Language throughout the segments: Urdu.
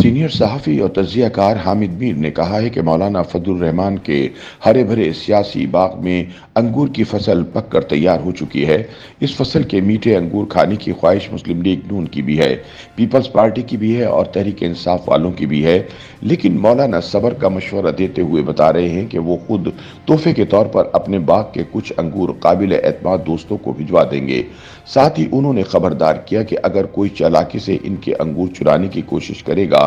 سینئر صحافی اور تجزیہ کار حامد میر نے کہا ہے کہ مولانا فضل الرحمان کے ہرے بھرے سیاسی باغ میں انگور کی فصل پک کر تیار ہو چکی ہے۔ اس فصل کے میٹھے انگور کھانے کی خواہش مسلم لیگ نون کی بھی ہے، پیپلز پارٹی کی بھی ہے اور تحریک انصاف والوں کی بھی ہے، لیکن مولانا صبر کا مشورہ دیتے ہوئے بتا رہے ہیں کہ وہ خود تحفے کے طور پر اپنے باغ کے کچھ انگور قابل اعتماد دوستوں کو بھجوا دیں گے۔ ساتھ ہی انہوں نے خبردار کیا کہ اگر کوئی چالاکی سے ان کے انگور چرانے کی کوشش کرے گا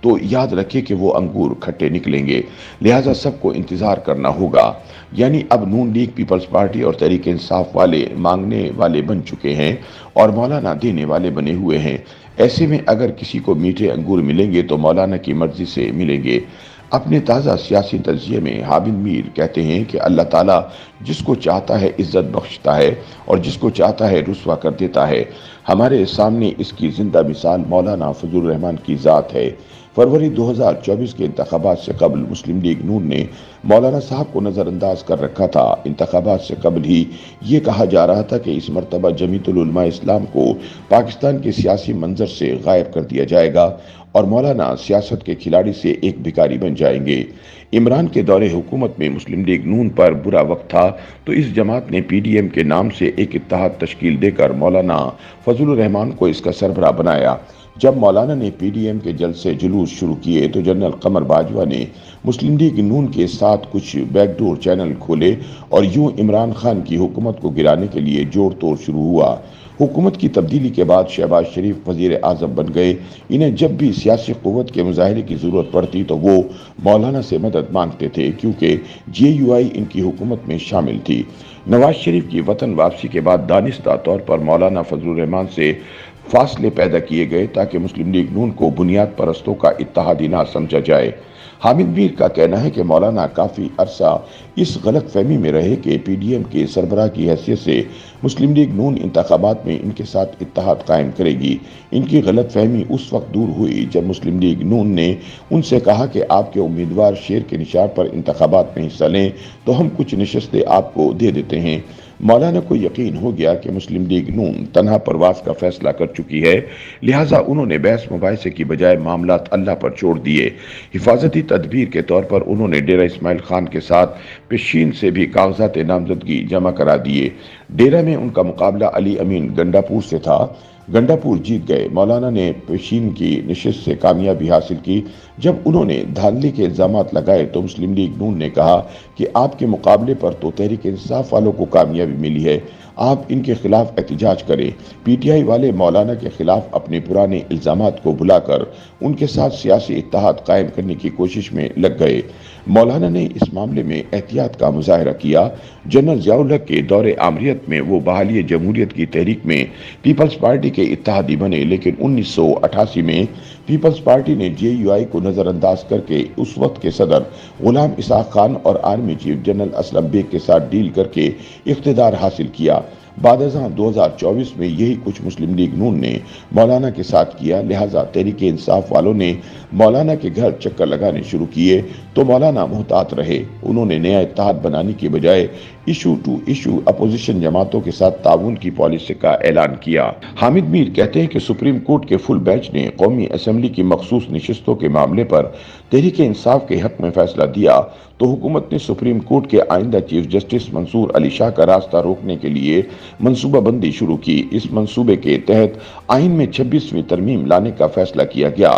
تو یاد رکھے کہ وہ انگور کھٹے نکلیں گے، لہٰذا سب کو انتظار کرنا ہوگا۔ یعنی اب نون لیگ، پیپلز پارٹی اور تحریک انصاف والے مانگنے والے بن چکے ہیں اور مولانا دینے والے بنے ہوئے ہیں۔ ایسے میں اگر کسی کو میٹھے انگور ملیں گے تو مولانا کی مرضی سے ملیں گے۔ اپنے تازہ سیاسی تجزیے میں حامد میر کہتے ہیں کہ اللہ تعالیٰ جس کو چاہتا ہے عزت بخشتا ہے اور جس کو چاہتا ہے رسوا کر دیتا ہے۔ ہمارے سامنے اس کی زندہ مثال مولانا فضل الرحمان کی ذات ہے۔ فروری 2024 کے انتخابات سے قبل مسلم لیگ نون نے مولانا صاحب کو نظر انداز کر رکھا تھا۔ انتخابات سے قبل ہی یہ کہا جا رہا تھا کہ اس مرتبہ جمیعت العلماء اسلام کو پاکستان کے سیاسی منظر سے غائب کر دیا جائے گا اور مولانا سیاست کے کھلاڑی سے ایک بھکاری بن جائیں گے۔ عمران کے دور حکومت میں مسلم لیگ نون پر برا وقت تھا تو اس جماعت نے پی ڈی ایم کے نام سے ایک اتحاد تشکیل دے کر مولانا فضل الرحمان کو اس کا سربراہ بنایا۔ جب مولانا نے پی ڈی ایم کے جلسے جلوس شروع کیے تو جنرل قمر باجوہ نے مسلم لیگ نون کے ساتھ کچھ بیک ڈور چینل کھولے اور یوں عمران خان کی حکومت کو گرانے کے لیے جوڑ توڑ شروع ہوا۔ حکومت کی تبدیلی کے بعد شہباز شریف وزیر اعظم بن گئے۔ انہیں جب بھی سیاسی قوت کے مظاہرے کی ضرورت پڑتی تو وہ مولانا سے مدد مانگتے تھے، کیونکہ جے یو آئی ان کی حکومت میں شامل تھی۔ نواز شریف کی وطن واپسی کے بعد دانستہ طور پر مولانا فضل الرحمان سے فاصلے پیدا کیے گئے تاکہ مسلم لیگ نون کو بنیاد پرستوں کا اتحادی نہ سمجھا جائے۔ حامد میر کا کہنا ہے کہ مولانا کافی عرصہ اس غلط فہمی میں رہے کہ پی ڈی ایم کے سربراہ کی حیثیت سے مسلم لیگ نون انتخابات میں ان کے ساتھ اتحاد قائم کرے گی۔ ان کی غلط فہمی اس وقت دور ہوئی جب مسلم لیگ نون نے ان سے کہا کہ آپ کے امیدوار شیر کے نشان پر انتخابات میں حصہ لیں تو ہم کچھ نشستیں آپ کو دے دیتے ہیں۔ مولانا کو یقین ہو گیا کہ مسلم لیگ نون تنہا پرواز کا فیصلہ کر چکی ہے، لہٰذا انہوں نے بحث مباحثے کی بجائے معاملات اللہ پر چھوڑ دیے۔ حفاظتی تدبیر کے طور پر انہوں نے ڈیرہ اسماعیل خان کے ساتھ پشین سے بھی کاغذات نامزدگی جمع کرا دیے۔ ڈیرہ میں ان کا مقابلہ علی امین گنڈا پور سے تھا۔ گنڈا پور جیت گئے۔ مولانا نے پشین کی نشست سے کامیابی حاصل کی۔ جب انہوں نے دھاندلی کے الزامات لگائے تو مسلم لیگ نون نے کہا کہ آپ کے مقابلے پر تو تحریک انصاف والوں کو کامیابی ملی ہے، آپ ان کے خلاف احتجاج کریں۔ پی ٹی آئی والے مولانا کے خلاف اپنے پرانے الزامات کو بھلا کر ان کے ساتھ سیاسی اتحاد قائم کرنے کی کوشش میں لگ گئے۔ مولانا نے اس معاملے میں احتیاط کا مظاہرہ کیا۔ جنرل ضیاء الحق کے دور آمریت میں وہ بحالی جمہوریت کی تحریک میں پیپلز پارٹی کے اتحادی بنے، لیکن 1988 میں پیپلز پارٹی نے جے یو آئی کو نظر انداز کر کے اس وقت کے صدر غلام اسحاق خان اور army chief general Aslam Beg کے ساتھ ڈیل کر کے اقتدار حاصل کیا۔ بعد ازاں 2024 میں یہی کچھ مسلم لیگ نون نے مولانا کے ساتھ کیا، لہٰذا تحریک انصاف والوں نے مولانا کے گھر چکر لگانے شروع کیے تو مولانا محتاط رہے۔ انہوں نے نیا اتحاد بنانے کی بجائے ایشو ٹو ایشو اپوزیشن جماعتوں کے ساتھ تعاون کی پالیسی کا اعلان کیا۔ حامد میر کہتے ہیں کہ سپریم کورٹ کے فل بینچ نے قومی اسمبلی کی مخصوص نشستوں کے معاملے پر تحریک انصاف کے حق میں فیصلہ دیا تو حکومت نے سپریم کورٹ کے آئندہ چیف جسٹس منصور علی شاہ کا راستہ روکنے کے لیے منصوبہ بندی شروع کی۔ اس منصوبے کے تحت آئین میں 26ویں ترمیم لانے کا فیصلہ کیا گیا۔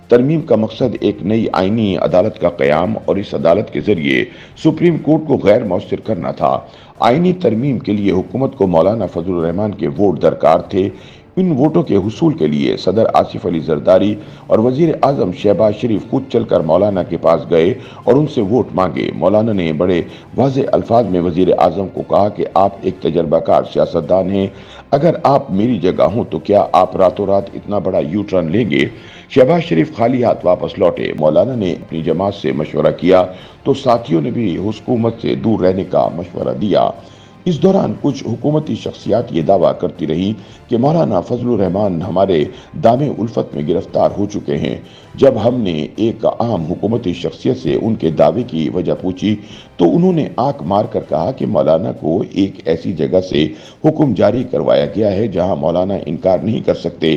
ترمیم کا مقصد ایک نئی آئینی عدالت کا قیام اور اس عدالت کے ذریعے سپریم کورٹ کو غیر مؤثر کرنا تھا۔ آئینی ترمیم کے لیے حکومت کو مولانا فضل الرحمان کے ووٹ درکار تھے۔ ان ووٹوں کے حصول کے لیے صدر آصف علی زرداری اور وزیر اعظم شہباز شریف خود چل کر مولانا کے پاس گئے اور ان سے ووٹ مانگے۔ مولانا نے بڑے واضح الفاظ میں وزیر اعظم کو کہا کہ آپ ایک تجربہ کار سیاستدان ہیں، اگر آپ میری جگہ ہوں تو کیا آپ راتوں رات اتنا بڑا یو ٹرن لیں گے؟ شہباز شریف خالی ہاتھ واپس لوٹے۔ مولانا نے اپنی جماعت سے مشورہ کیا تو ساتھیوں نے بھی حکومت سے دور رہنے کا مشورہ دیا۔ اس دوران کچھ حکومتی شخصیات یہ دعویٰ کرتی رہی کہ مولانا فضل الرحمان ہمارے دام الفت میں گرفتار ہو چکے ہیں۔ جب ہم نے ایک عام حکومتی شخصیت سے ان کے دعوے کی وجہ پوچھی تو انہوں نے آنکھ مار کر کہا کہ مولانا کو ایک ایسی جگہ سے حکم جاری کروایا گیا ہے جہاں مولانا انکار نہیں کر سکتے۔